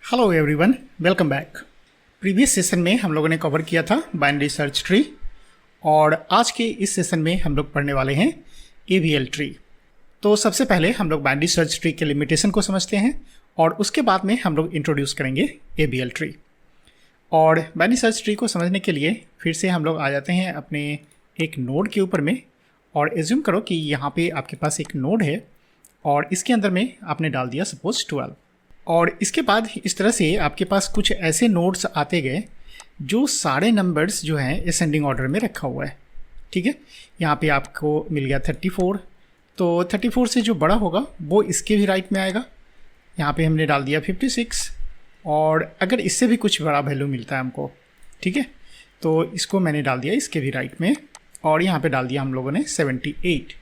Hello everyone, welcome back. Previous session में हम लोगों ने कवर किया था बाइनरी सर्च ट्री और आज के इस सेशन में हम लोग पढ़ने वाले हैं AVL ट्री। तो सबसे पहले हम लोग बाइनरी सर्च ट्री के लिमिटेशन को समझते हैं और उसके बाद में हम लोग इंट्रोड्यूस करेंगे AVL ट्री। और बाइनरी सर्च ट्री को समझने के लिए फिर से हम लोग आ जाते हैं अपने एक नोड के ऊपर में और एज्यूम करो कि यहाँ पे आपके पास एक नोड है और इसके अंदर में आपने डाल दिया सपोज 12 और इसके बाद इस तरह से आपके पास कुछ ऐसे नोड्स आते गए जो सारे नंबर्स जो हैं असेंडिंग ऑर्डर में रखा हुआ है। ठीक है, यहाँ पे आपको मिल गया 34, तो 34 से जो बड़ा होगा वो इसके भी राइट में आएगा। यहाँ पे हमने डाल दिया 56 और अगर इससे भी कुछ बड़ा वैल्यू मिलता है हमको, ठीक है, तो इसको मैंने डाल दिया इसके भी राइट में और यहाँ पे डाल दिया हम लोगों ने 78।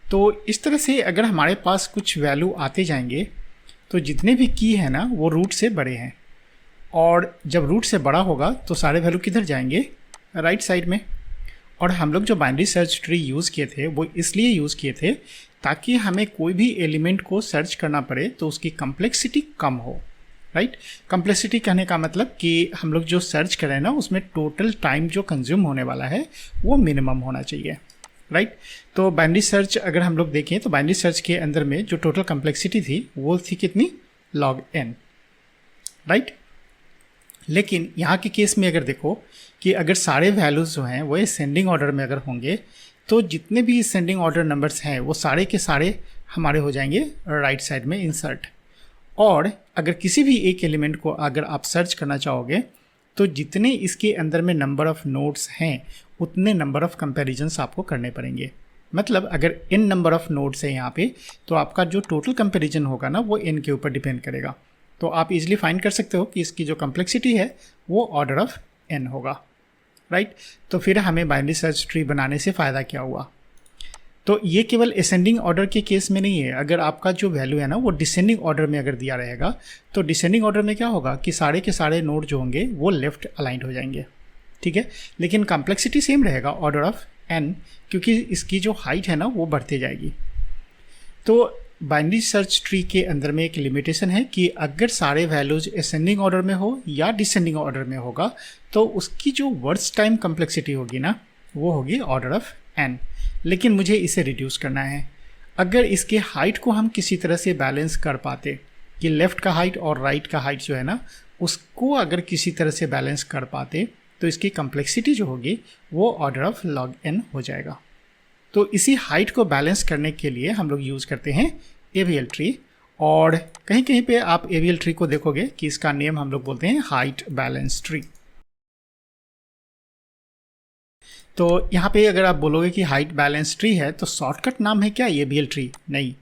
तो इस तरह से अगर हमारे पास कुछ वैल्यू आते जाएंगे तो जितने भी की है ना वो रूट से बड़े हैं और जब रूट से बड़ा होगा तो सारे वैल्यू किधर जाएंगे, राइट साइड में। और हम लोग जो बाइनरी सर्च ट्री यूज़ किए थे वो इसलिए यूज़ किए थे ताकि हमें कोई भी एलिमेंट को सर्च करना पड़े तो उसकी कम्प्लेक्सिटी कम हो। राइट, कम्प्लेक्सिटी कहने का मतलब कि हम लोग जो सर्च कर रहे हैं ना उसमें टोटल टाइम जो कंज्यूम होने वाला है वो मिनिमम होना चाहिए। राइट, तो बाइनरी सर्च अगर हम लोग देखें तो बाइनरी सर्च के अंदर में जो टोटल कम्प्लेक्सिटी थी वो थी कितनी, log n। राइट, लेकिन यहाँ के केस में अगर देखो कि अगर सारे वैल्यूज़ जो हैं वो असेंडिंग ऑर्डर में अगर होंगे तो जितने भी असेंडिंग ऑर्डर नंबर्स हैं वो सारे के सारे हमारे हो जाएंगे राइट साइड में इंसर्ट। और अगर किसी भी एक एलिमेंट को अगर आप सर्च करना चाहोगे तो जितने इसके अंदर में नंबर ऑफ़ नोड्स हैं उतने नंबर ऑफ़ कंपैरिजंस आपको करने पड़ेंगे। मतलब अगर n नंबर ऑफ़ नोड्स है यहाँ पे तो आपका जो टोटल कंपैरिजन होगा ना वो n के ऊपर डिपेंड करेगा। तो आप इजीली फाइंड कर सकते हो कि इसकी जो कम्प्लेक्सिटी है वो ऑर्डर ऑफ n होगा। राइट, तो फिर हमें बाइनरी सर्च ट्री बनाने से फ़ायदा क्या हुआ। तो ये केवल असेंडिंग ऑर्डर के केस में नहीं है, अगर आपका जो वैल्यू है ना वो डिसेंडिंग ऑर्डर में अगर दिया रहेगा तो डिसेंडिंग ऑर्डर में क्या होगा कि सारे के सारे नोड जो होंगे वो लेफ्ट अलाइंड हो जाएंगे। ठीक है, लेकिन कम्प्लेक्सिटी सेम रहेगा ऑर्डर ऑफ n क्योंकि इसकी जो हाइट है ना वो बढ़ती जाएगी। तो बाइनरी सर्च ट्री के अंदर में एक लिमिटेशन है कि अगर सारे वैल्यूज असेंडिंग ऑर्डर में हो या डिसेंडिंग ऑर्डर में होगा तो उसकी जो वर्ड्स टाइम कम्प्लेक्सिटी होगी ना वो होगी ऑर्डर ऑफ n। लेकिन मुझे इसे रिड्यूस करना है। अगर इसके हाइट को हम किसी तरह से बैलेंस कर पाते कि लेफ़्ट का हाइट और राइट का हाइट जो है ना उसको अगर किसी तरह से बैलेंस कर पाते तो इसकी कम्प्लेक्सिटी जो होगी वो ऑर्डर ऑफ log n हो जाएगा। तो इसी हाइट को बैलेंस करने के लिए हम लोग यूज़ करते हैं AVL ट्री और कहीं कहीं पे आप AVL ट्री को देखोगे कि इसका नेम हम लोग बोलते हैं हाइट बैलेंस ट्री। तो यहाँ पे अगर आप बोलोगे कि हाइट बैलेंस ट्री है तो शॉर्टकट नाम है क्या AVL ट्री? नहीं।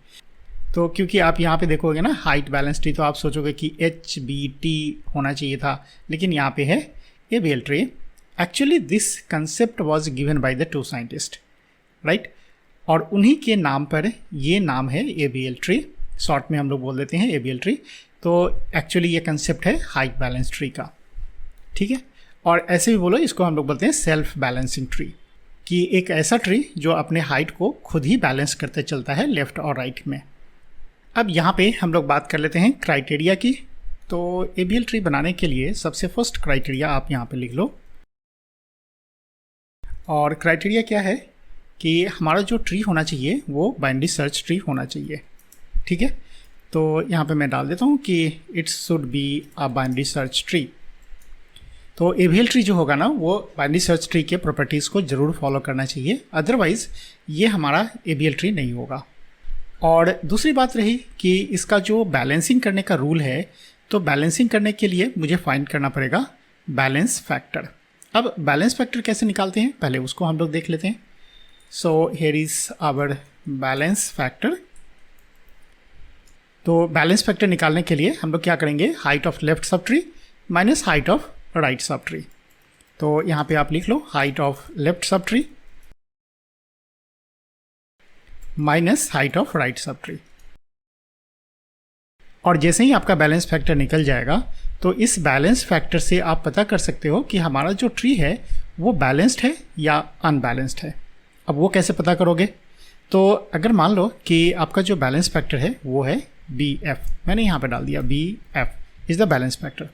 तो क्योंकि आप यहाँ पे देखोगे ना हाइट बैलेंस ट्री तो आप सोचोगे कि HBT होना चाहिए था, लेकिन यहाँ पे है AVL tree. Actually this concept was given by the two scientist, right, और उन्हीं के नाम पर ये नाम है AVL ट्री। शॉर्ट में हम लोग बोल देते हैं AVL ट्री। तो एक्चुअली ये कंसेप्ट है हाइट बैलेंस ट्री का। ठीक है, और ऐसे भी बोलो इसको हम लोग बोलते हैं सेल्फ बैलेंसिंग ट्री, कि एक ऐसा ट्री जो अपने हाइट को खुद ही बैलेंस करते चलता है लेफ़्ट और राइट में। अब यहाँ पे हम लोग बात कर लेते हैं क्राइटेरिया की। तो AVL ट्री बनाने के लिए सबसे फर्स्ट क्राइटेरिया आप यहाँ पे लिख लो। और क्राइटेरिया क्या है कि हमारा जो ट्री होना चाहिए वो बाइनरी सर्च ट्री होना चाहिए। ठीक है, तो यहाँ पे मैं डाल देता हूँ कि it's should be a binary search tree. तो AVL ट्री जो होगा ना वो बाइनरी सर्च ट्री के प्रॉपर्टीज़ को ज़रूर फॉलो करना चाहिए, अदरवाइज़ ये हमारा AVL ट्री नहीं होगा। और दूसरी बात रही कि इसका जो बैलेंसिंग करने का रूल है, तो बैलेंसिंग करने के लिए मुझे फाइंड करना पड़ेगा बैलेंस फैक्टर। अब बैलेंस फैक्टर कैसे निकालते हैं पहले उसको हम लोग देख लेते हैं। So here is our balance factor. तो बैलेंस फैक्टर निकालने के लिए हम लोग क्या करेंगे, height of left subtree minus height of right subtree. तो यहाँ पे आप लिख लो height of left subtree minus height of right subtree. और जैसे ही आपका बैलेंस फैक्टर निकल जाएगा तो इस बैलेंस फैक्टर से आप पता कर सकते हो कि हमारा जो ट्री है वो बैलेंस्ड है या अनबैलेंस्ड है। अब वो कैसे पता करोगे, तो अगर मान लो कि आपका जो बैलेंस फैक्टर है वो है बी एफ, मैंने यहाँ पे डाल दिया B F is the balance factor,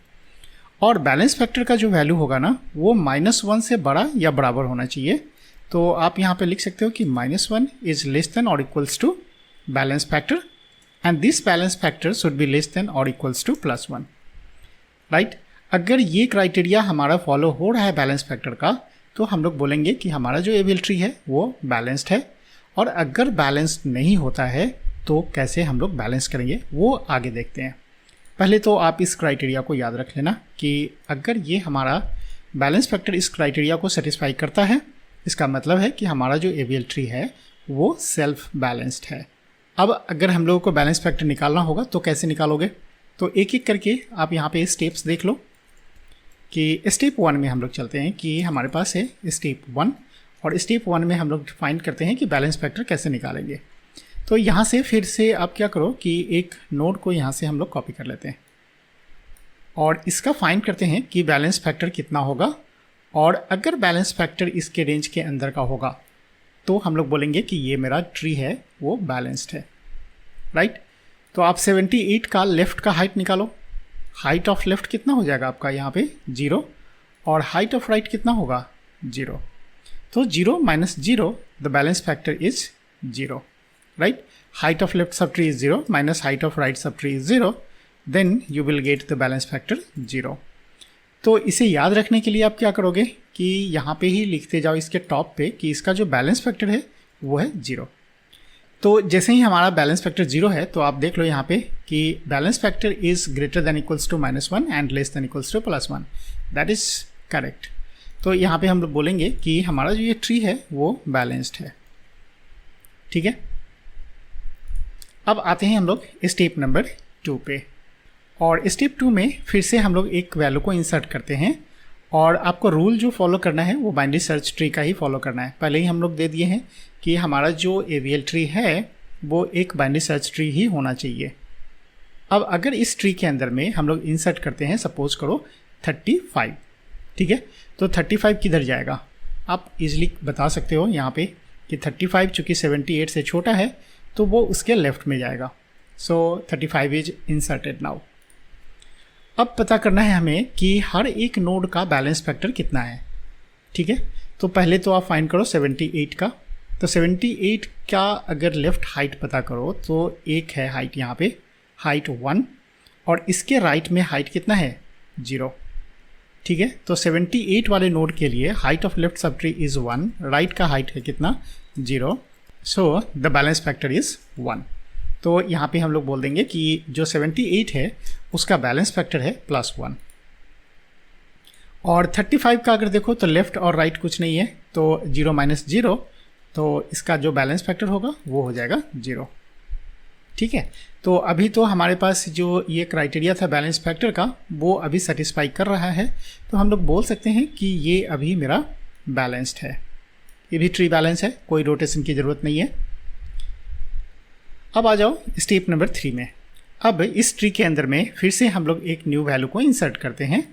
और बैलेंस फैक्टर का जो वैल्यू होगा ना वो -1 से बड़ा या बराबर होना चाहिए। तो आप यहाँ पे लिख सकते हो कि -1 इज़ लेस देन और equals to balance factor and this balance factor should be less than और इक्वल्स टू +1, राइट। अगर ये क्राइटेरिया हमारा फॉलो हो रहा है बैलेंस फैक्टर का, तो हम लोग बोलेंगे कि हमारा जो एबीएल ट्री है वो बैलेंस्ड है। और अगर बैलेंस नहीं होता है तो कैसे हम लोग बैलेंस करेंगे वो आगे देखते हैं। पहले तो आप इस क्राइटेरिया को याद रख लेना कि अगर ये हमारा बैलेंस फैक्टर इस क्राइटेरिया को सेटिस्फाई करता है, इसका मतलब है कि हमारा जो एबीएल ट्री है वो सेल्फ बैलेंस्ड है। अब अगर हम लोगों को बैलेंस फैक्टर निकालना होगा तो कैसे निकालोगे, तो एक एक करके आप यहाँ पे स्टेप्स देख लो कि स्टेप 1 में हम लोग चलते हैं कि हमारे पास है स्टेप 1, और स्टेप 1 में हम लोग फाइंड करते हैं कि बैलेंस फैक्टर कैसे निकालेंगे। तो यहाँ से फिर से आप क्या करो कि एक नोड को यहाँ से हम लोग कॉपी कर लेते हैं और इसका फाइंड करते हैं कि बैलेंस फैक्टर कितना होगा, और अगर बैलेंस फैक्टर इसके रेंज के अंदर का होगा तो हम लोग बोलेंगे कि ये मेरा ट्री है वो बैलेंस्ड है, राइट। तो आप 78 का लेफ़्ट का हाइट निकालो। हाइट ऑफ लेफ़्ट कितना हो जाएगा आपका यहाँ पे 0, और हाइट ऑफ राइट कितना होगा 0। तो 0 - 0 the balance factor is 0, right? Height of left subtree is 0 minus height of right subtree is 0, then you will get the balance factor 0. तो इसे याद रखने के लिए आप क्या करोगे कि यहाँ पे ही लिखते जाओ इसके टॉप पे कि इसका जो बैलेंस फैक्टर है वो है 0। तो जैसे ही हमारा बैलेंस फैक्टर 0 है तो आप देख लो यहाँ पे कि balance factor is greater than equals to -1 and less than equals to +1, that is correct. तो यहाँ पे हम लोग बोलेंगे कि हमारा जो ये ट्री है वो बैलेंस्ड है, ठीक है। अब आते हैं हम लोग स्टेप नंबर 2 पे, और स्टेप 2 में फिर से हम लोग एक वैल्यू को इंसर्ट करते हैं, और आपको रूल जो फॉलो करना है वो बाइनरी सर्च ट्री का ही फॉलो करना है। पहले ही हम लोग दे दिए हैं कि हमारा जो एबीएल ट्री है वो एक बाइनरी सर्च ट्री ही होना चाहिए। अब अगर इस ट्री के अंदर में हम लोग इंसर्ट करते हैं सपोज करो 35, ठीक है, तो 35 किधर जाएगा आप इजीली बता सकते हो यहाँ पे कि 35 चूँकि 78 से छोटा है तो वो उसके लेफ्ट में जाएगा। सो 35 इज इंसर्टेड नाउ। अब पता करना है हमें कि हर एक नोड का बैलेंस फैक्टर कितना है, ठीक है। तो पहले तो आप फाइंड करो 78 का, तो 78 का अगर लेफ्ट हाइट पता करो तो एक है हाइट यहाँ पे, हाइट 1, और इसके राइट में हाइट कितना है 0, ठीक है। तो 78 वाले नोड के लिए height of left subtree is 1, right का हाइट है कितना 0, so the balance factor is 1। तो यहाँ पे हम लोग बोल देंगे कि जो 78 है उसका बैलेंस फैक्टर है +1, और 35 का अगर देखो तो लेफ़्ट और राइट कुछ नहीं है, तो 0 - 0, तो इसका जो बैलेंस फैक्टर होगा वो हो जाएगा 0, ठीक है। तो अभी तो हमारे पास जो ये क्राइटेरिया था बैलेंस फैक्टर का वो अभी सेटिस्फाई कर रहा है, तो हम लोग बोल सकते हैं कि ये अभी मेरा बैलेंस्ड है, ये भी ट्री बैलेंस है, कोई रोटेशन की ज़रूरत नहीं है। अब आ जाओ स्टेप नंबर 3 में। अब इस ट्री के अंदर में फिर से हम लोग एक न्यू वैल्यू को इंसर्ट करते हैं,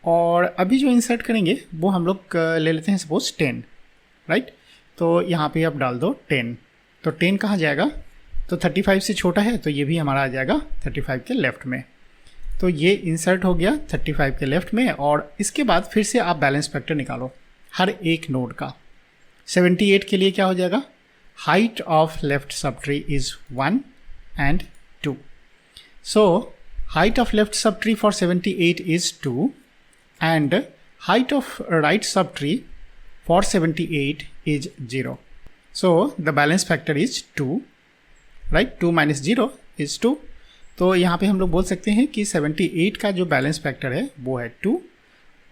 और अभी जो इंसर्ट करेंगे वो हम लोग ले लेते हैं सपोज 10, राइट। तो यहाँ पे आप डाल दो 10, तो 10 कहाँ जाएगा, तो 35 से छोटा है तो ये भी हमारा आ जाएगा 35 के लेफ़्ट में। तो ये इंसर्ट हो गया 35 के लेफ़्ट में, और इसके बाद फिर से आप बैलेंस फैक्टर निकालो हर एक नोड का। 78 के लिए क्या हो जाएगा, height of left subtree is 1 and 2, so height of left subtree for 78 is 2 and height of right subtree for 78 is 0, so the balance factor is 2, right, 2 minus 0 is 2। तो यहाँ पे हम लोग बोल सकते हैं कि 78 का जो बैलेंस फैक्टर है वो है 2,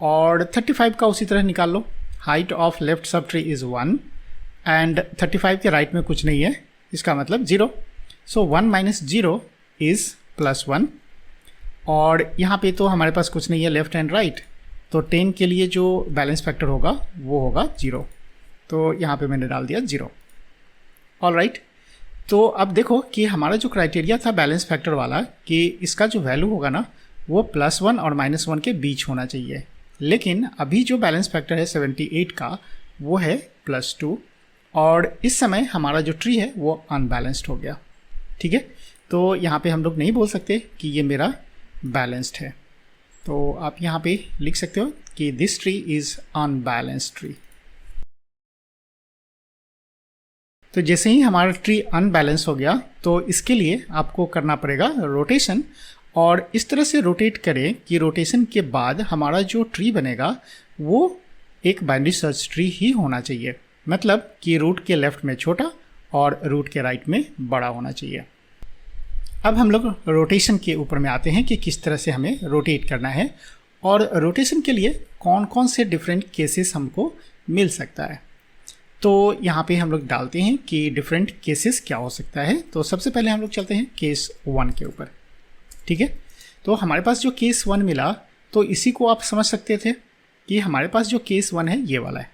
और 35 का उसी तरह निकाल लो। Height of left subtree is 1 and 35 के राइट में कुछ नहीं है, इसका मतलब 0, सो 1 minus 0 इज़ +1, और यहाँ पे तो हमारे पास कुछ नहीं है लेफ्ट एंड राइट, तो 10 के लिए जो बैलेंस फैक्टर होगा वो होगा 0, तो यहाँ पे मैंने डाल दिया 0। ऑल राइट, तो अब देखो कि हमारा जो क्राइटेरिया था बैलेंस फैक्टर वाला कि इसका जो वैल्यू होगा ना वो +1 और -1 के बीच होना चाहिए, लेकिन अभी जो बैलेंस फैक्टर है 78 का वो है +2, और इस समय हमारा जो ट्री है वो अनबैलेंस्ड हो गया। ठीक है, तो यहाँ पे हम लोग नहीं बोल सकते कि ये मेरा बैलेंस्ड है। तो आप यहाँ पे लिख सकते हो कि this tree is unbalanced tree. तो जैसे ही हमारा ट्री अनबैलेंस हो गया तो इसके लिए आपको करना पड़ेगा रोटेशन, और इस तरह से रोटेट करें कि रोटेशन के बाद हमारा जो ट्री बनेगा वो एक बाइनरी सर्च ट्री ही होना चाहिए, मतलब कि रूट के लेफ्ट में छोटा और रूट के राइट में बड़ा होना चाहिए। अब हम लोग रोटेशन के ऊपर में आते हैं कि किस तरह से हमें रोटेट करना है, और रोटेशन के लिए कौन कौन से डिफरेंट केसेस हमको मिल सकता है। तो यहाँ पे हम लोग डालते हैं कि डिफरेंट केसेस क्या हो सकता है। तो सबसे पहले हम लोग चलते हैं केस 1 के ऊपर। ठीक है, तो हमारे पास जो केस 1 मिला तो इसी को आप समझ सकते थे कि हमारे पास जो केस 1 है ये वाला है,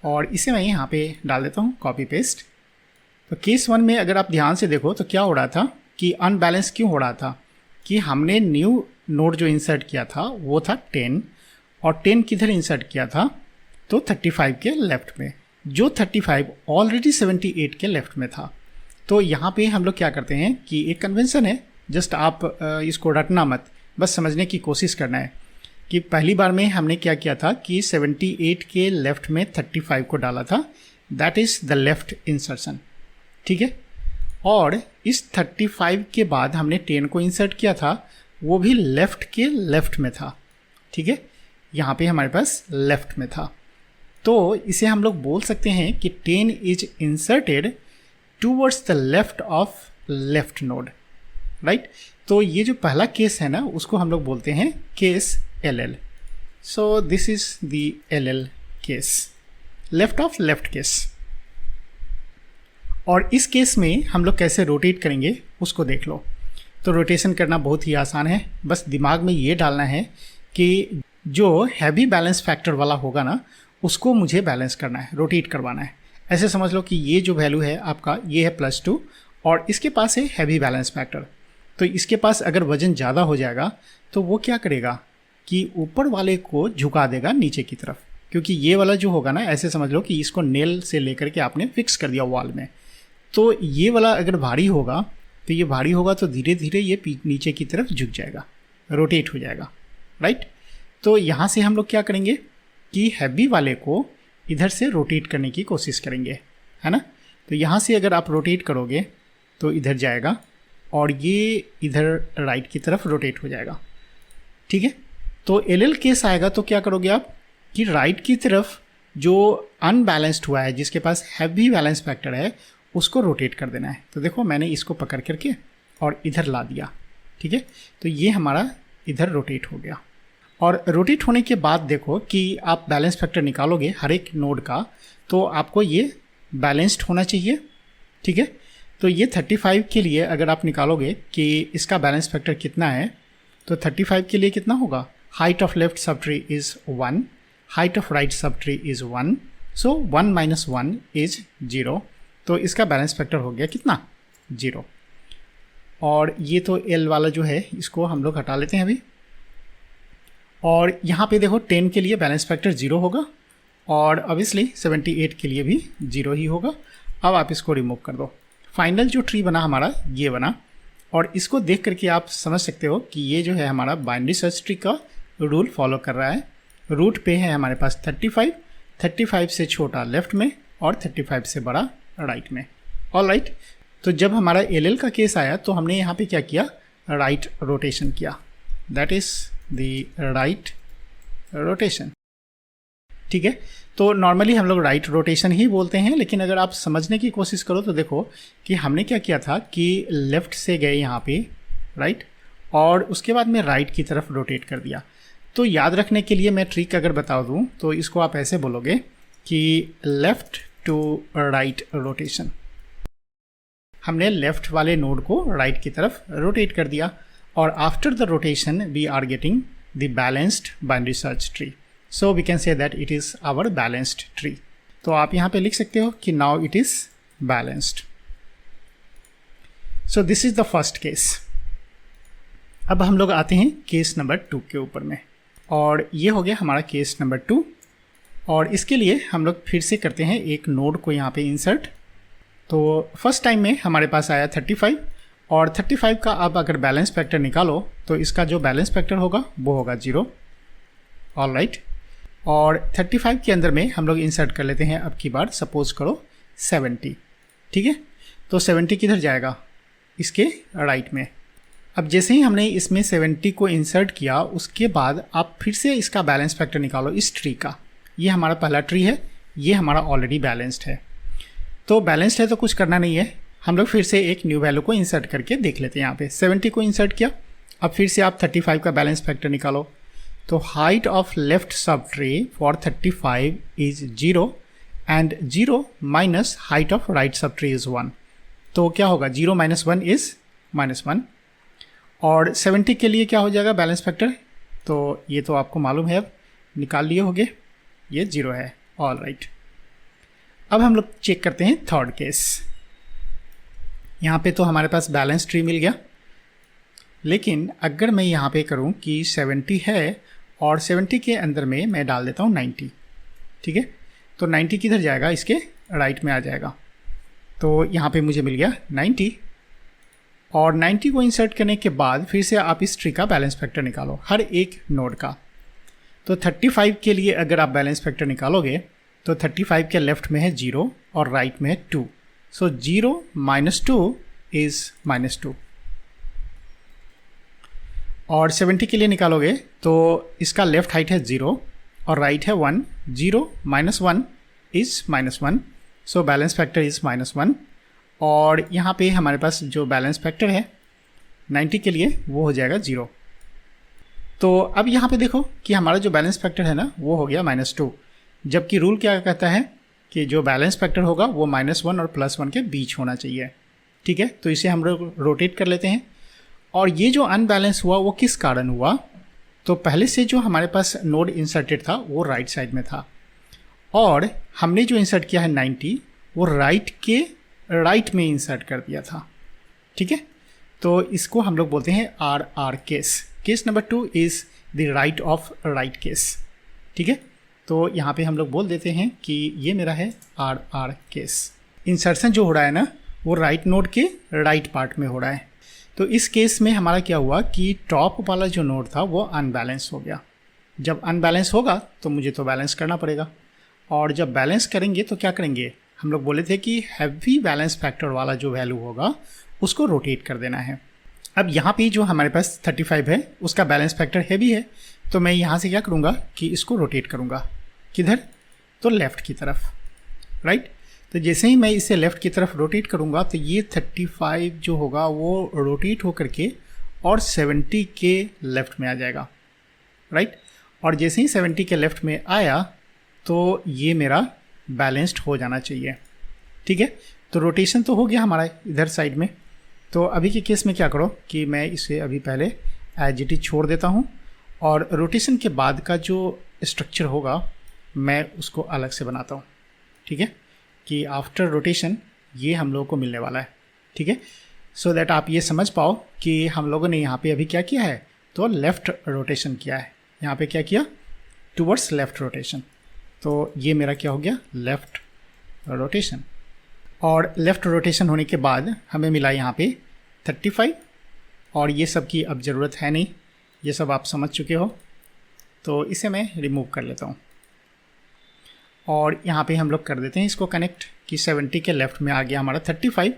और इसे मैं यहाँ पे डाल देता हूँ कॉपी पेस्ट। तो केस 1 में अगर आप ध्यान से देखो तो क्या हो रहा था कि अनबैलेंस क्यों हो रहा था कि हमने न्यू नोड जो इंसर्ट किया था वो था 10, और 10 किधर इंसर्ट किया था तो 35 के लेफ्ट में, जो 35 ऑलरेडी 78 के लेफ्ट में था। तो यहाँ पे हम लोग क्या करते हैं कि एक कन्वेंशन है, जस्ट आप इसको रटना मत, बस समझने की कोशिश करना है कि पहली बार में हमने क्या किया था कि 78 के लेफ्ट में 35 को डाला था, that is the left insertion. ठीक है, और इस 35 के बाद हमने 10 को इंसर्ट किया था, वो भी लेफ्ट के लेफ्ट में था। ठीक है, यहाँ पे हमारे पास लेफ्ट में था, तो इसे हम लोग बोल सकते हैं कि 10 is inserted towards the left of left node, right. तो ये जो पहला केस है ना उसको हम लोग बोलते हैं case LL। So this is the LL case, left of left case. और इस केस में हम लोग कैसे रोटेट करेंगे उसको देख लो। तो रोटेशन करना बहुत ही आसान है, बस दिमाग में ये डालना है कि जो हैवी बैलेंस फैक्टर वाला होगा ना उसको मुझे बैलेंस करना है, रोटेट करवाना है। ऐसे समझ लो कि ये जो वैल्यू है आपका ये है +2 और इसके पास है हैवी बैलेंस फैक्टर। तो इसके पास अगर वजन ज़्यादा हो जाएगा तो वो क्या करेगा कि ऊपर वाले को झुका देगा नीचे की तरफ, क्योंकि ये वाला जो होगा ना ऐसे समझ लो कि इसको नेल से लेकर के आपने फिक्स कर दिया वॉल में। तो ये वाला अगर भारी होगा तो ये भारी होगा तो धीरे धीरे ये नीचे की तरफ झुक जाएगा, रोटेट हो जाएगा, राइट। तो यहाँ से हम लोग क्या करेंगे कि हैवी वाले को इधर से रोटेट करने की कोशिश करेंगे, है ना। तो यहाँ से अगर आप रोटेट करोगे तो इधर जाएगा और ये इधर राइट की तरफ रोटेट हो जाएगा, ठीक है। तो LL केस आएगा तो क्या करोगे आप कि राइट की तरफ जो अनबैलेंस्ड हुआ है, जिसके पास हैवी बैलेंस फैक्टर है, उसको रोटेट कर देना है। तो देखो मैंने इसको पकड़ करके और इधर ला दिया, ठीक है। तो ये हमारा इधर रोटेट हो गया। और रोटेट होने के बाद देखो कि आप बैलेंस फैक्टर निकालोगे हर एक नोड का, तो आपको ये बैलेंस्ड होना चाहिए, ठीक है। तो ये 35 के लिए अगर आप निकालोगे कि इसका बैलेंस फैक्टर कितना है, तो 35 के लिए कितना होगा, height of left subtree is 1, height of right subtree is 1, so 1 - 1 is 0। तो इसका बैलेंस फैक्टर हो गया कितना, 0। और ये तो L वाला जो है इसको हम लोग हटा लेते हैं अभी। और यहाँ पे देखो 10 के लिए बैलेंस फैक्टर 0 होगा और ऑब्वियसली 78 के लिए भी 0 ही होगा। अब आप इसको रिमूव कर दो। फाइनल जो ट्री बना हमारा ये बना, और इसको देख करके आप समझ सकते हो कि ये जो है हमारा बाइनरी सर्च ट्री का रूल फॉलो कर रहा है। रूट पे है हमारे पास 35, 35 से छोटा लेफ्ट में और 35 से बड़ा राइट में, ऑल राइट। तो जब हमारा LL का केस आया तो हमने यहाँ पे क्या किया, राइट रोटेशन किया, that is the right rotation, ठीक है। तो नॉर्मली हम लोग राइट रोटेशन ही बोलते हैं, लेकिन अगर आप समझने की कोशिश करो तो देखो कि हमने क्या किया था कि लेफ़्ट से गए यहाँ पे, राइट, और उसके बाद में राइट की तरफ रोटेट कर दिया। तो याद रखने के लिए मैं ट्रिक अगर बता दूँ तो इसको आप ऐसे बोलोगे कि लेफ़्ट टू राइट रोटेशन। हमने लेफ़्ट वाले नोड को राइट की तरफ रोटेट कर दिया, और after the rotation we are getting the balanced binary search tree. So we can say that it is our balanced tree. तो आप यहाँ पे लिख सकते हो कि now it is balanced. So this is the first case. अब हम लोग आते हैं केस नंबर 2 के ऊपर में, और ये हो गया हमारा केस नंबर 2। और इसके लिए हम लोग फिर से करते हैं एक नोड को यहाँ पे इंसर्ट। तो फर्स्ट टाइम में हमारे पास आया 35 और 35 का अब अगर बैलेंस फैक्टर निकालो तो इसका जो बैलेंस फैक्टर होगा वो होगा 0। ऑल राइट, और 35 के अंदर में हम लोग इंसर्ट कर लेते हैं अब की बार सपोज करो 70। ठीक है, तो 70 किधर जाएगा, इसके राइट में। अब जैसे ही हमने इसमें 70 को इंसर्ट किया उसके बाद आप फिर से इसका बैलेंस फैक्टर निकालो इस ट्री का। ये हमारा पहला ट्री है, ये हमारा ऑलरेडी बैलेंस्ड है। तो बैलेंस्ड है तो कुछ करना नहीं है, हम लोग फिर से एक न्यू वैल्यू को इंसर्ट करके देख लेते हैं। यहाँ पे 70 को इंसर्ट किया, अब फिर से आप 35 का बैलेंस फैक्टर निकालो। तो height of left sub tree for 35 is 0 and 0 minus height of right sub tree is 1। तो क्या होगा, 0 माइनस 1 इज -1। और 70 के लिए क्या हो जाएगा बैलेंस फैक्टर, तो ये तो आपको मालूम है, अब निकाल लिए होगे, ये 0 है। ऑल राइट, अब हम लोग चेक करते हैं थर्ड केस। यहाँ पे तो हमारे पास बैलेंस ट्री मिल गया, लेकिन अगर मैं यहाँ पे करूँ कि 70 है और 70 के अंदर में मैं डाल देता हूँ 90। ठीक है, तो 90 किधर जाएगा, इसके राइट में आ जाएगा। तो यहाँ पे मुझे मिल गया 90 और 90 को इंसर्ट करने के बाद फिर से आप इस ट्री का बैलेंस फैक्टर निकालो हर एक नोड का। तो 35 के लिए अगर आप बैलेंस फैक्टर निकालोगे तो 35 के लेफ्ट में है 0 और राइट में है 2। सो 0 माइनस 2 इज -2। और 70 के लिए निकालोगे तो इसका लेफ्ट हाइट है 0 और राइट है 1। 0 minus 1 is -1, so balance factor is -1। और यहाँ पे हमारे पास जो बैलेंस फैक्टर है 90 के लिए वो हो जाएगा 0। तो अब यहाँ पे देखो कि हमारा जो बैलेंस फैक्टर है ना वो हो गया -2, जबकि रूल क्या कहता है कि जो बैलेंस फैक्टर होगा वो -1 और +1 के बीच होना चाहिए। ठीक है, तो इसे हम लोग रोटेट कर लेते हैं। और ये जो अनबैलेंस हुआ वो किस कारण हुआ, तो पहले से जो हमारे पास नोड इंसर्टेड था वो राइट साइड में था और हमने जो इंसर्ट किया है 90 वो राइट के राइट में इंसर्ट कर दिया था। ठीक है, तो इसको हम लोग बोलते हैं RR case. Case number 2 is the right of right case. ठीक है, तो यहाँ पे हम लोग बोल देते हैं कि ये मेरा है RR केस। इंसर्शन जो हो रहा है ना वो राइट नोड के राइट पार्ट में हो रहा है। तो इस केस में हमारा क्या हुआ कि टॉप वाला जो नोड था वो अनबैलेंस हो गया। जब अनबैलेंस होगा तो मुझे तो बैलेंस करना पड़ेगा, और जब बैलेंस करेंगे तो क्या करेंगे, हम लोग बोले थे कि हैवी बैलेंस फैक्टर वाला जो वैल्यू होगा उसको रोटेट कर देना है। अब यहाँ पे जो हमारे पास 35 है उसका बैलेंस फैक्टर हैवी है, तो मैं यहाँ से क्या करूँगा कि इसको रोटेट करूँगा। किधर, तो लेफ़्ट की तरफ। राइट, तो जैसे ही मैं इसे लेफ़्ट की तरफ रोटेट करूँगा तो ये 35 जो होगा वो रोटेट हो करके और 70 के लेफ़्ट में आ जाएगा। राइट, और जैसे ही 70 के लेफ़्ट में आया तो ये मेरा बैलेंस्ड हो जाना चाहिए। ठीक है, तो रोटेशन तो हो गया हमारा इधर साइड में। तो अभी के केस में क्या करो कि मैं इसे अभी पहले एज इट इज छोड़ देता हूँ और रोटेशन के बाद का जो स्ट्रक्चर होगा मैं उसको अलग से बनाता हूँ। ठीक है, कि आफ्टर रोटेशन ये हम लोगों को मिलने वाला है। ठीक है, सो दैट आप ये समझ पाओ कि हम लोगों ने यहाँ पे अभी क्या किया है, तो लेफ़्ट रोटेशन किया है। यहाँ पे क्या किया, टूवर्ड्स लेफ़्ट रोटेशन। तो ये मेरा क्या हो गया, लेफ़्ट रोटेशन। और लेफ़्ट रोटेशन होने के बाद हमें मिला यहाँ पे 35, और ये सब की अब ज़रूरत है नहीं, ये सब आप समझ चुके हो, तो इसे मैं रिमूव कर लेता हूँ। और यहाँ पे हम लोग कर देते हैं इसको कनेक्ट कि 70 के लेफ़्ट में आ गया हमारा 35।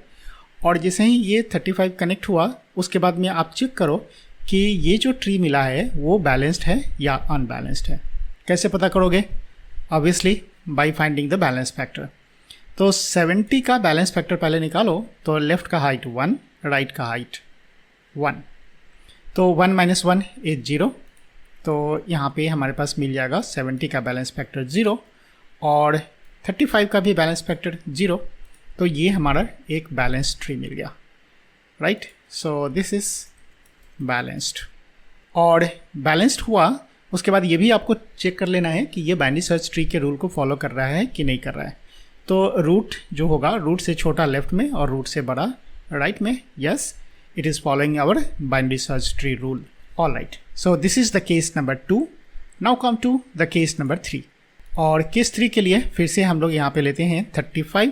और जैसे ही ये 35 कनेक्ट हुआ उसके बाद में आप चेक करो कि ये जो ट्री मिला है वो बैलेंस्ड है या अनबैलेंस्ड है। कैसे पता करोगे, obviously by finding the balance factor. तो 70 का बैलेंस फैक्टर पहले निकालो, तो लेफ़्ट का हाइट 1, राइट का हाइट 1, तो 1 माइनस 1 इज 0। तो यहाँ पे हमारे पास मिल जाएगा 70 का बैलेंस फैक्टर 0 और 35 का भी बैलेंस फैक्टर 0। तो ये हमारा एक बैलेंस ट्री मिल गया। Right, so this is balanced. और बैलेंस्ड हुआ उसके बाद ये भी आपको चेक कर लेना है कि ये बाइनरी सर्च ट्री के रूल को फॉलो कर रहा है कि नहीं कर रहा है। तो रूट जो होगा, रूट से छोटा लेफ्ट में और रूट से बड़ा राइट में, yes, it is following our binary search tree rule. All right, so this is the case number 2। Now come to the case number 3। और केस 3 के लिए फिर से हम लोग यहाँ पे लेते हैं 35,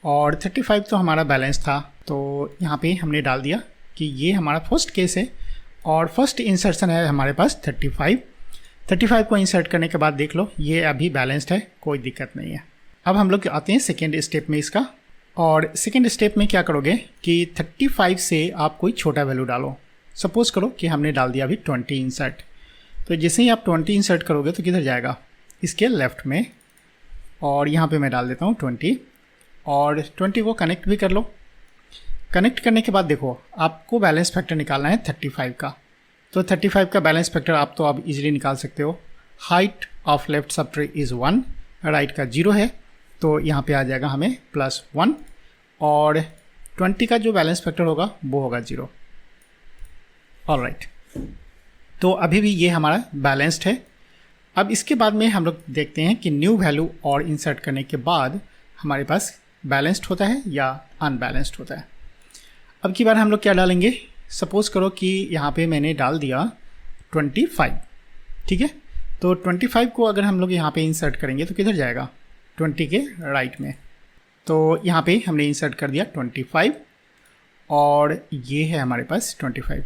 और 35 तो हमारा बैलेंस था, तो यहाँ पे हमने डाल दिया कि ये हमारा फर्स्ट केस है और फर्स्ट इंसर्शन है हमारे पास 35 को इंसर्ट करने के बाद देख लो ये अभी बैलेंस्ड है, कोई दिक्कत नहीं है। अब हम लोग आते हैं सेकेंड स्टेप में इसका, और सेकेंड स्टेप में क्या करोगे कि 35 से आप कोई छोटा वैल्यू डालो। सपोज करो कि हमने डाल दिया अभी 20 इंसर्ट, तो जैसे ही आप 20 इंसर्ट करोगे तो किधर जाएगा, इसके लेफ्ट में, और यहाँ पे मैं डाल देता हूँ 20, और 20 को कनेक्ट भी कर लो। कनेक्ट करने के बाद देखो आपको बैलेंस फैक्टर निकालना है 35 का, तो 35 का बैलेंस फैक्टर आप तो अब इजीली निकाल सकते हो। Height of left subtree is 1, right का 0 है, तो यहाँ पे आ जाएगा हमें +1, और 20 का जो बैलेंस फैक्टर होगा वो होगा 0। ऑलराइट, तो अभी भी ये हमारा बैलेंस्ड है। अब इसके बाद में हम लोग देखते हैं कि न्यू वैल्यू और इंसर्ट करने के बाद हमारे पास बैलेंस्ड होता है या अनबैलेंस्ड होता है। अब की बार हम लोग क्या डालेंगे, सपोज करो कि यहाँ पे मैंने डाल दिया 25, ठीक है, तो 25 को अगर हम लोग यहाँ पे इंसर्ट करेंगे तो किधर जाएगा, 20 के राइट में, तो यहाँ पे हमने इंसर्ट कर दिया 25, और ये है हमारे पास 25।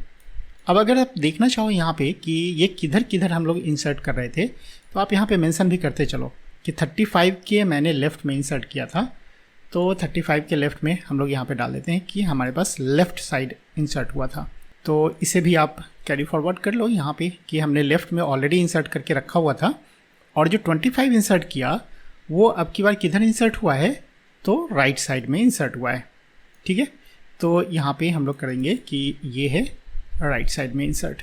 अब अगर आप देखना चाहो यहाँ पे कि ये किधर किधर हम लोग इंसर्ट कर रहे थे, तो आप यहाँ पे मेंशन भी करते चलो कि 35 के मैंने लेफ़्ट में इंसर्ट किया था, तो 35 के लेफ़्ट में हम लोग यहाँ पे डाल देते हैं कि हमारे पास लेफ़्ट साइड इंसर्ट हुआ था। तो इसे भी आप कैरी फॉरवर्ड कर लो यहाँ पे कि हमने लेफ़्ट में ऑलरेडी इंसर्ट करके रखा हुआ था, और जो 25 इंसर्ट किया वो अब की बार किधर इंसर्ट हुआ है, तो राइट साइड में इंसर्ट हुआ है, ठीक है। तो यहाँ पे हम लोग करेंगे कि ये है राइट साइड में इंसर्ट।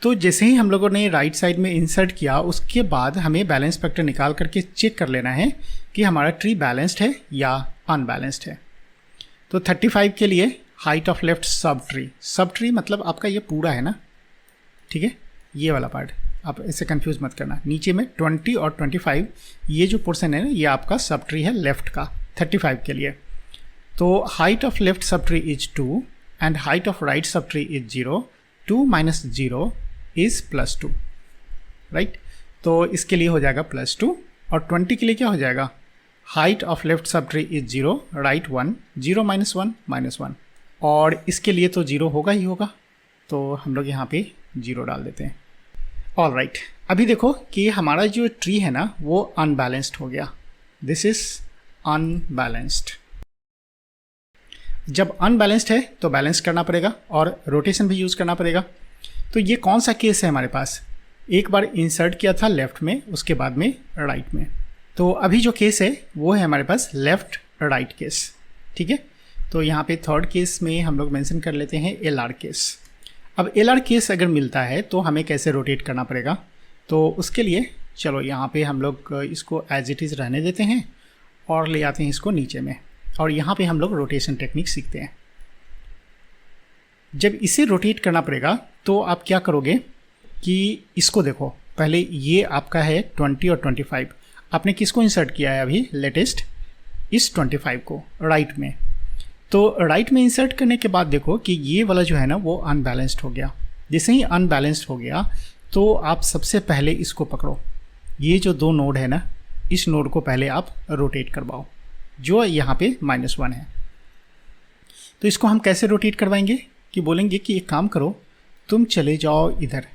तो जैसे ही हम लोगों ने राइट साइड में इंसर्ट किया उसके बाद हमें बैलेंस फैक्टर निकाल करके चेक कर लेना है कि हमारा ट्री बैलेंस्ड है या अनबैलेंस्ड है। तो 35 के लिए height of left sub tree मतलब आपका ये पूरा है ना, ठीक है, ये वाला पार्ट, आप इससे कंफ्यूज मत करना। नीचे में 20 और 25 ये जो पोर्शन है ना ये आपका सब ट्री है लेफ्ट का 35 के लिए। तो height of left sub tree is 2 and height of right subtree is 0, 2 minus 0 is +2, right. तो इसके लिए हो जाएगा +2, और 20 के लिए क्या हो जाएगा, height of left sub tree is 0, right 1, 0 minus 1 -1, और इसके लिए तो 0 होगा ही होगा, तो हम लोग यहाँ पे 0 डाल देते हैं। ऑल राइट, अभी देखो कि हमारा जो ट्री है ना वो अनबैलेंस्ड हो गया, दिस इज अनबैलेंस्ड। जब अनबैलेंस्ड है तो बैलेंस करना पड़ेगा और रोटेशन भी यूज़ करना पड़ेगा। तो ये कौन सा केस है हमारे पास, एक बार इंसर्ट किया था लेफ़्ट में, उसके बाद में राइट में। तो अभी जो केस है वो है हमारे पास लेफ़्ट राइट केस, ठीक है। तो यहाँ पे थर्ड केस में हम लोग मेंशन कर लेते हैं LR केस। अब LR केस अगर मिलता है तो हमें कैसे रोटेट करना पड़ेगा, तो उसके लिए चलो यहाँ पे हम लोग इसको एज इट इज़ रहने देते हैं और ले आते हैं इसको नीचे में, और यहाँ पे हम लोग रोटेशन टेक्निक सीखते हैं। जब इसे रोटेट करना पड़ेगा तो आप क्या करोगे कि इसको देखो, पहले ये आपका है 20 और 25, आपने किसको इंसर्ट किया है अभी लेटेस्ट, इस 25 को राइट में। तो राइट में इंसर्ट करने के बाद देखो कि ये वाला जो है ना वो अनबैलेंस्ड हो गया। जैसे ही अनबैलेंस्ड हो गया तो आप सबसे पहले इसको पकड़ो, ये जो 2 नोड है ना, इस नोड को पहले आप रोटेट करवाओ, जो यहाँ पे -1 है। तो इसको हम कैसे रोटेट करवाएंगे कि बोलेंगे कि एक काम करो, तुम चले जाओ इधर,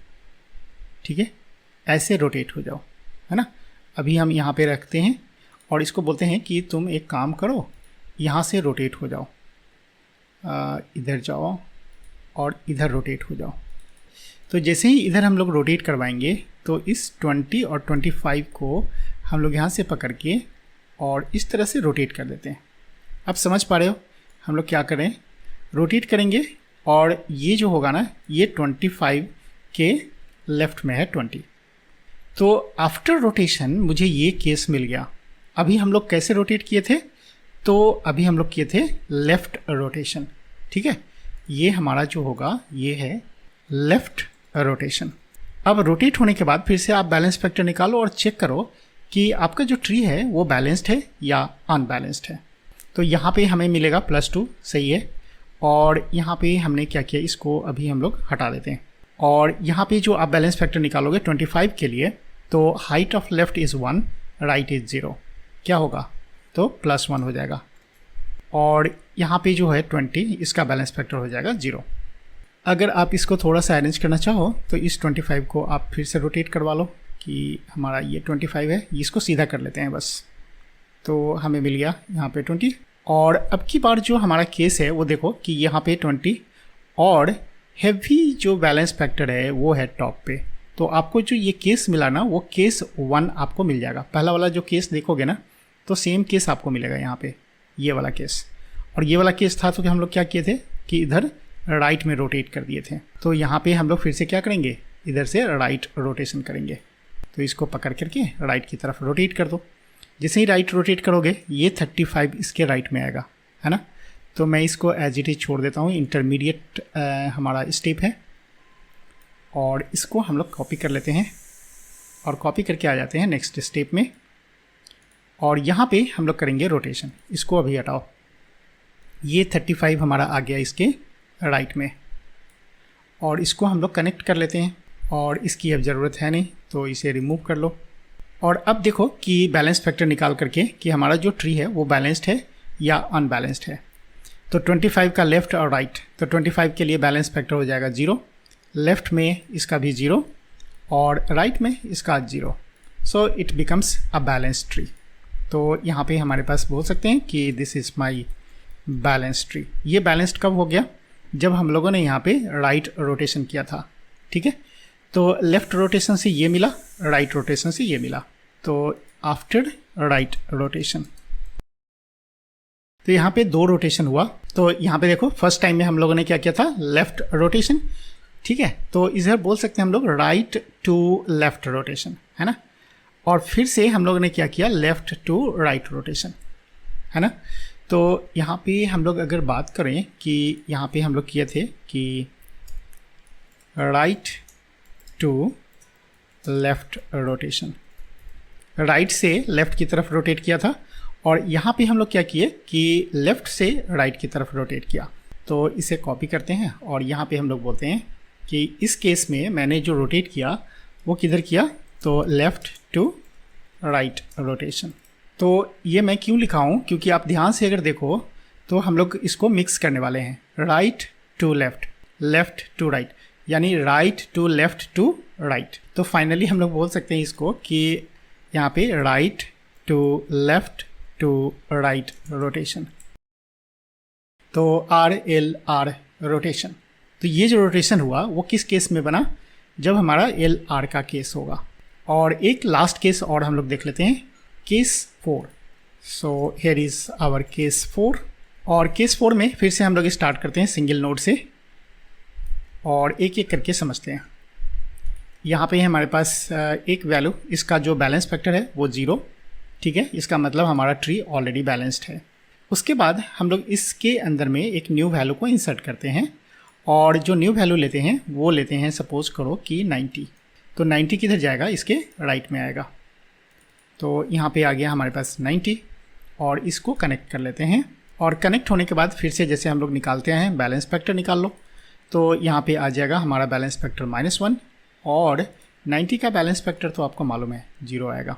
ठीक है, ऐसे रोटेट हो जाओ, है ना। अभी हम यहाँ पे रखते हैं और इसको बोलते हैं कि तुम एक काम करो, यहाँ से रोटेट हो जाओ, इधर जाओ और इधर रोटेट हो जाओ। तो जैसे ही इधर हम लोग रोटेट करवाएंगे तो इस 20 और 25 को हम लोग यहाँ से पकड़ के और इस तरह से रोटेट कर देते हैं। अब समझ पा रहे हो हम लोग क्या करें, रोटेट करेंगे और ये जो होगा ना ये 25 के लेफ़्ट में है 20। तो आफ्टर रोटेशन मुझे ये केस मिल गया। अभी हम लोग कैसे रोटेट किए थे, तो अभी हम लोग किए थे लेफ़्ट रोटेशन, ठीक है। ये हमारा जो होगा ये है लेफ़्ट रोटेशन। अब रोटेट होने के बाद फिर से आप बैलेंस फैक्टर निकालो और चेक करो कि आपका जो ट्री है वो बैलेंस्ड है या अनबैलेंस्ड है। तो यहाँ पे हमें मिलेगा +2, सही है। और यहाँ पे हमने क्या किया, इसको अभी हम लोग हटा देते हैं। और यहाँ पे जो आप बैलेंस फैक्टर निकालोगे 25 के लिए, तो height of left is 1, right is 0, क्या होगा? तो +1 हो जाएगा। और यहाँ पे जो है 20, इसका बैलेंस फैक्टर हो जाएगा 0। अगर आप इसको थोड़ा सा अरेंज करना चाहो तो इस 25 को आप फिर से रोटेट करवा लो कि हमारा ये 25 है, इसको सीधा कर लेते हैं बस। तो हमें मिल गया यहाँ पे 20। और अब की बार जो हमारा केस है वो देखो कि यहाँ पे 20 और हैवी जो बैलेंस फैक्टर है वो है टॉप पे। तो आपको जो ये केस मिला ना वो केस 1 आपको मिल जाएगा। पहला वाला जो केस देखोगे ना तो सेम केस आपको मिलेगा यहाँ पे, ये वाला केस। और ये वाला केस था तो कि हम लोग क्या किए थे कि इधर राइट में रोटेट कर दिए थे। तो यहाँ पे हम लोग फिर से क्या करेंगे, इधर से राइट रोटेशन करेंगे। तो इसको पकड़ करके राइट की तरफ रोटेट कर दो। जैसे ही राइट रोटेट करोगे ये 35 इसके राइट में आएगा, है ना। तो मैं इसको एज इट इज छोड़ देता हूँ, इंटरमीडिएट हमारा स्टेप है। और इसको हम लोग कॉपी कर लेते हैं और कॉपी करके आ जाते हैं नेक्स्ट स्टेप में। और यहाँ पे हम लोग करेंगे रोटेशन। इसको अभी हटाओ, ये 35 हमारा आ गया इसके राइट में। और इसको हम लोग कनेक्ट कर लेते हैं और इसकी अब ज़रूरत है नहीं तो इसे रिमूव कर लो। और अब देखो कि बैलेंस फैक्टर निकाल करके कि हमारा जो ट्री है वो बैलेंस्ड है या अनबैलेंस्ड है। तो 25 का लेफ़्ट और राइट, तो 25 के लिए बैलेंस फैक्टर हो जाएगा 0, लेफ़्ट में इसका भी 0 और राइट में इसका 0। So it becomes a balance tree. तो यहाँ पे हमारे पास बोल सकते हैं कि this is my balance tree. ये बैलेंस्ड कब हो गया? जब हम लोगों ने यहाँ पे राइट रोटेशन किया था, ठीक है। तो लेफ़्ट रोटेशन से ये मिला, राइट रोटेशन से ये मिला। तो आफ्टर राइट रोटेशन, तो यहाँ पे 2 रोटेशन हुआ। तो यहाँ पे देखो फर्स्ट टाइम में हम लोगों ने क्या किया था, लेफ़्ट रोटेशन, ठीक है। तो इधर बोल सकते हैं हम लोग राइट टू लेफ़्ट रोटेशन, है ना। और फिर से हम लोगों ने क्या किया, लेफ़्ट टू राइट रोटेशन, है ना। तो यहाँ पे हम लोग अगर बात करें कि यहाँ पे हम लोग किए थे कि right to left rotation, right से लेफ़्ट की तरफ रोटेट किया था। और यहाँ पे हम लोग क्या किए कि लेफ़्ट से राइट की तरफ रोटेट किया। तो इसे कॉपी करते हैं और यहाँ पे हम लोग बोलते हैं कि इस केस में मैंने जो रोटेट किया वो किधर किया, तो लेफ़्ट टू राइट रोटेशन। तो ये मैं क्यों लिखा हूँ, क्योंकि आप ध्यान से अगर देखो तो हम लोग इसको मिक्स करने वाले हैं, right to left, left to right, यानी right to left to right. तो फाइनली हम लोग बोल सकते हैं इसको कि यहाँ पे right to left to right rotation. तो RLR रोटेशन। तो ये जो रोटेशन हुआ वो किस केस में बना, जब हमारा LR का केस होगा। और एक लास्ट केस और हम लोग देख लेते हैं, case 4। So here is our case 4। और केस 4 में फिर से हम लोग स्टार्ट करते हैं सिंगल नोड से और एक एक करके समझते हैं। यहाँ पे हमारे पास एक वैल्यू, इसका जो बैलेंस फैक्टर है वो 0, ठीक है। इसका मतलब हमारा ट्री ऑलरेडी बैलेंस्ड है। उसके बाद हम लोग इसके अंदर में एक न्यू वैल्यू को इंसर्ट करते हैं और जो न्यू वैल्यू लेते हैं वो लेते हैं, सपोज करो कि 90। तो 90 किधर जाएगा, इसके राइट में आएगा। तो यहाँ पे आ गया हमारे पास 90 और इसको कनेक्ट कर लेते हैं। और कनेक्ट होने के बाद फिर से जैसे हम लोग निकालते हैं, बैलेंस फैक्टर निकाल लो। तो यहाँ पे आ जाएगा हमारा बैलेंस फैक्टर -1 और 90 का बैलेंस फैक्टर तो आपको मालूम है 0 आएगा।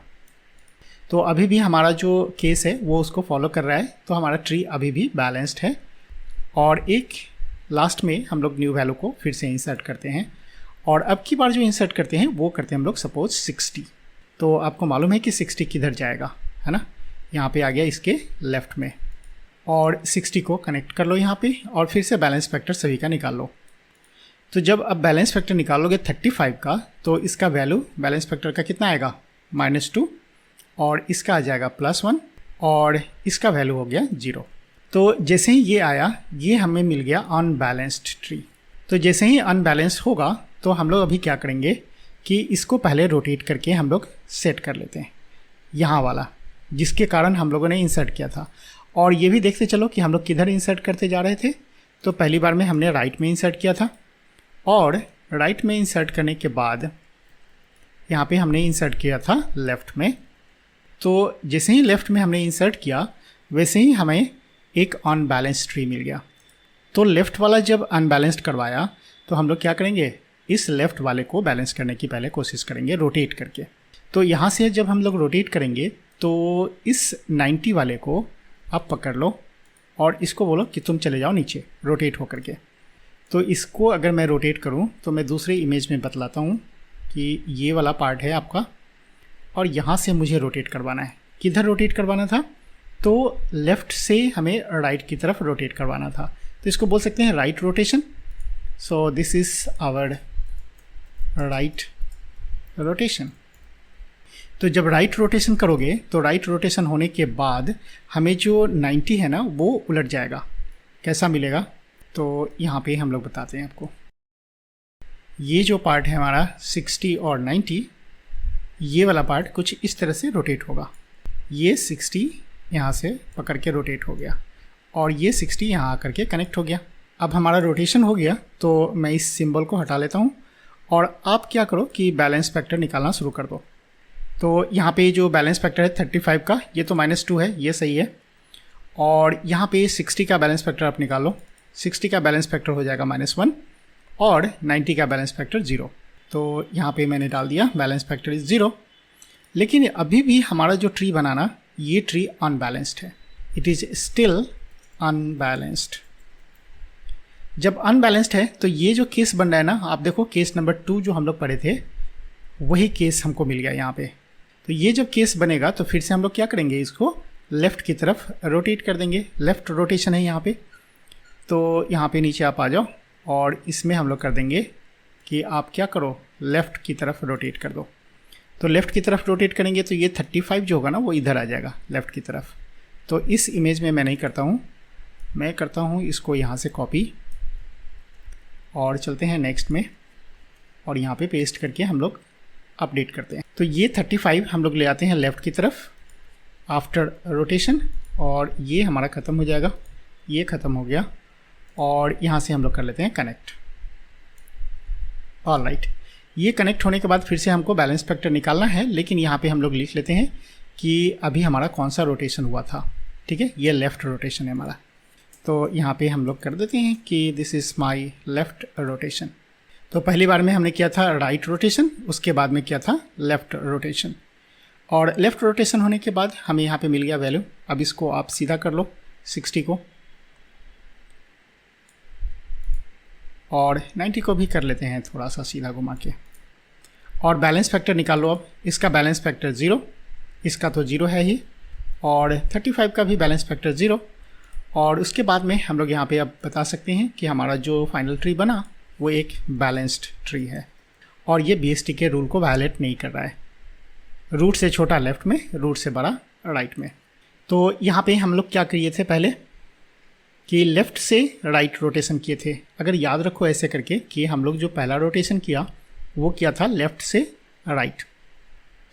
तो अभी भी हमारा जो केस है वो उसको फॉलो कर रहा है, तो हमारा ट्री अभी भी बैलेंस्ड है। और एक लास्ट में हम लोग न्यू वैल्यू को फिर से इंसर्ट करते हैं और अब की बार जो इंसर्ट करते हैं वो करते हैं हम लोग सपोज 60। तो आपको मालूम है कि 60 किधर जाएगा, है ना। यहाँ पे आ गया इसके लेफ़्ट में और 60 को कनेक्ट कर लो यहाँ पे और फिर से बैलेंस फैक्टर सभी का निकाल लो। तो जब अब बैलेंस फैक्टर निकालोगे 35 का, तो इसका वैल्यू बैलेंस फैक्टर का कितना आएगा, -2 और इसका आ जाएगा +1 और इसका वैल्यू हो गया 0। तो जैसे ही ये आया, ये हमें मिल गया अनबैलेंस्ड ट्री। तो जैसे ही अनबैलेंस्ड होगा तो हम लोग अभी क्या करेंगे कि इसको पहले रोटेट करके हम लोग सेट कर लेते हैं, यहाँ वाला जिसके कारण हम लोगों ने इंसर्ट किया था। और ये भी देखते चलो कि हम लोग किधर इंसर्ट करते जा रहे थे। तो पहली बार में हमने राइट में इंसर्ट किया था और राइट में इंसर्ट करने के बाद यहाँ पे हमने इंसर्ट किया था लेफ़्ट में। तो जैसे ही लेफ़्ट में हमने इंसर्ट किया वैसे ही हमें एक अनबैलेंस्ड ट्री मिल गया। तो लेफ़्ट वाला जब अनबैलेंस्ड करवाया तो हम लोग क्या करेंगे, इस लेफ़्ट वाले को बैलेंस करने की पहले कोशिश करेंगे रोटेट करके। तो यहाँ से जब हम लोग रोटेट करेंगे तो इस 90 वाले को आप पकड़ लो और इसको बोलो कि तुम चले जाओ नीचे रोटेट होकर के। तो इसको अगर मैं रोटेट करूँ तो मैं दूसरे इमेज में बतलाता हूँ कि ये वाला पार्ट है आपका, और यहाँ से मुझे रोटेट करवाना है। किधर रोटेट करवाना था? तो लेफ़्ट से हमें राइट की तरफ रोटेट करवाना था, तो इसको बोल सकते हैं right rotation. So this is our right rotation. तो जब राइट रोटेशन करोगे तो राइट रोटेशन होने के बाद हमें जो 90 है ना वो उलट जाएगा। कैसा मिलेगा? तो यहाँ पे हम लोग बताते हैं आपको। ये जो पार्ट है हमारा 60 और 90, ये वाला पार्ट कुछ इस तरह से रोटेट होगा। ये 60 यहाँ से पकड़ के रोटेट हो गया और ये 60 यहाँ आकर के कनेक्ट हो गया। अब हमारा रोटेशन हो गया, तो मैं इस सिंबल को हटा लेता हूँ और आप क्या करो कि बैलेंस फैक्टर निकालना शुरू कर दो। तो यहाँ पे जो बैलेंस फैक्टर है 35 का, ये तो -2 है, ये सही है। और यहाँ पे 60 का बैलेंस फैक्टर आप निकालो। 60 का बैलेंस फैक्टर हो जाएगा -1 और 90 का बैलेंस फैक्टर 0। तो यहाँ पे मैंने डाल दिया बैलेंस फैक्टर इज़ 0। लेकिन अभी भी हमारा जो ट्री बनाना, ये ट्री अनबैलेंस्ड है। It is still unbalanced. जब अनबैलेंस्ड है तो ये जो केस बन रहा है ना, आप देखो केस नंबर 2 जो हम लोग पढ़े थे वही केस हमको मिल गया यहाँ पे। तो ये जब केस बनेगा तो फिर से हम लोग क्या करेंगे, इसको लेफ़्ट की तरफ रोटेट कर देंगे। लेफ़्ट रोटेशन है यहाँ पे। तो यहाँ पे नीचे आप आ जाओ और इसमें हम लोग कर देंगे कि आप क्या करो, लेफ़्ट की तरफ रोटेट कर दो। तो लेफ़्ट की तरफ रोटेट करेंगे तो ये 35 जो होगा ना वो इधर आ जाएगा लेफ़्ट की तरफ। तो इस इमेज में मैं नहीं करता हूँ, मैं करता हूँ इसको यहाँ से कॉपी और चलते हैं नेक्स्ट में और यहाँ पे पेस्ट करके हम लोग अपडेट करते हैं। तो ये 35 हम लोग ले आते हैं लेफ़्ट की तरफ आफ्टर रोटेशन और ये हमारा ख़त्म हो जाएगा। ये ख़त्म हो गया और यहाँ से हम लोग कर लेते हैं कनेक्ट। ऑलराइट, ये कनेक्ट होने के बाद फिर से हमको बैलेंस फैक्टर निकालना है, लेकिन यहाँ पे हम लोग लिख लेते हैं कि अभी हमारा कौन सा रोटेशन हुआ था। ठीक है, ये लेफ़्ट रोटेशन है हमारा। तो यहाँ पे हम लोग कर देते हैं कि this is my left rotation. तो पहली बार में हमने किया था राइट रोटेशन, उसके बाद में किया था लेफ़्ट रोटेशन। और लेफ़्ट रोटेशन होने के बाद हमें यहाँ पे मिल गया वैल्यू। अब इसको आप सीधा कर लो 60 को और 90 को भी कर लेते हैं थोड़ा सा सीधा घुमा के। और बैलेंस फैक्टर निकाल लो। अब इसका बैलेंस फैक्टर 0, इसका तो 0 है ही, और 35 का भी बैलेंस फैक्टर 0। और उसके बाद में हम लोग यहाँ पे अब बता सकते हैं कि हमारा जो फाइनल ट्री बना वो एक बैलेंस्ड ट्री है और ये BST के रूल को वायलेट नहीं कर रहा है। रूट से छोटा लेफ़्ट में, रूट से बड़ा राइट में। तो यहाँ पे हम लोग क्या किए थे पहले कि लेफ़्ट से राइट रोटेशन किए थे। अगर याद रखो ऐसे करके कि हम लोग जो पहला रोटेशन किया वो किया था लेफ़्ट से राइट।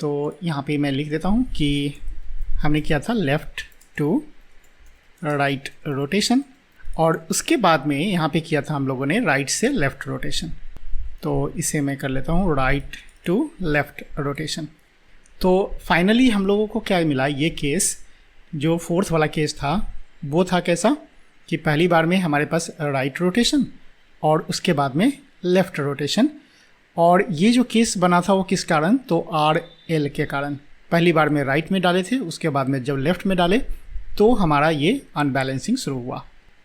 तो यहाँ पे मैं लिख देता हूँ कि हमने किया था लेफ़्ट टू राइट रोटेशन और उसके बाद में यहाँ पे किया था हम लोगों ने राइट से लेफ़्ट रोटेशन। तो इसे मैं कर लेता हूँ राइट टू लेफ़्ट रोटेशन। तो फाइनली हम लोगों को क्या मिला, ये केस जो 4th वाला केस था वो था कैसा कि पहली बार में हमारे पास राइट रोटेशन और उसके बाद में लेफ़्ट रोटेशन। और ये जो केस बना था वो किस कारण, तो RL के कारण। पहली बार में राइट में डाले थे, उसके बाद में जब लेफ़्ट में डाले तो हमारा ये अनबैलेंसिंग शुरू हुआ।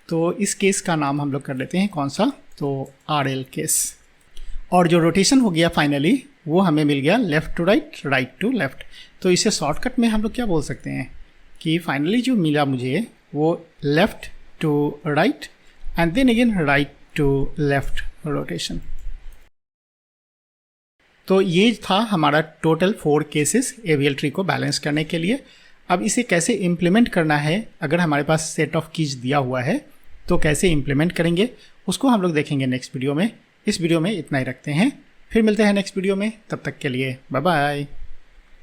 तो इस केस का नाम हम लोग कर लेते हैं कौन सा, तो RL केस। और जो रोटेशन हो गया फाइनली वो हमें मिल गया left to right, right to left. तो इसे शॉर्टकट में हम लोग क्या बोल सकते हैं कि फाइनली जो मिला मुझे वो left to right and then again right to left rotation. तो ये था हमारा टोटल 4 केसेस AVL ट्री को बैलेंस करने के लिए। अब इसे कैसे इम्प्लीमेंट करना है, अगर हमारे पास सेट ऑफ कीज दिया हुआ है तो कैसे इम्प्लीमेंट करेंगे उसको हम लोग देखेंगे नेक्स्ट वीडियो में। इस वीडियो में इतना ही रखते हैं, फिर मिलते हैं नेक्स्ट वीडियो में। तब तक के लिए बाय बाय।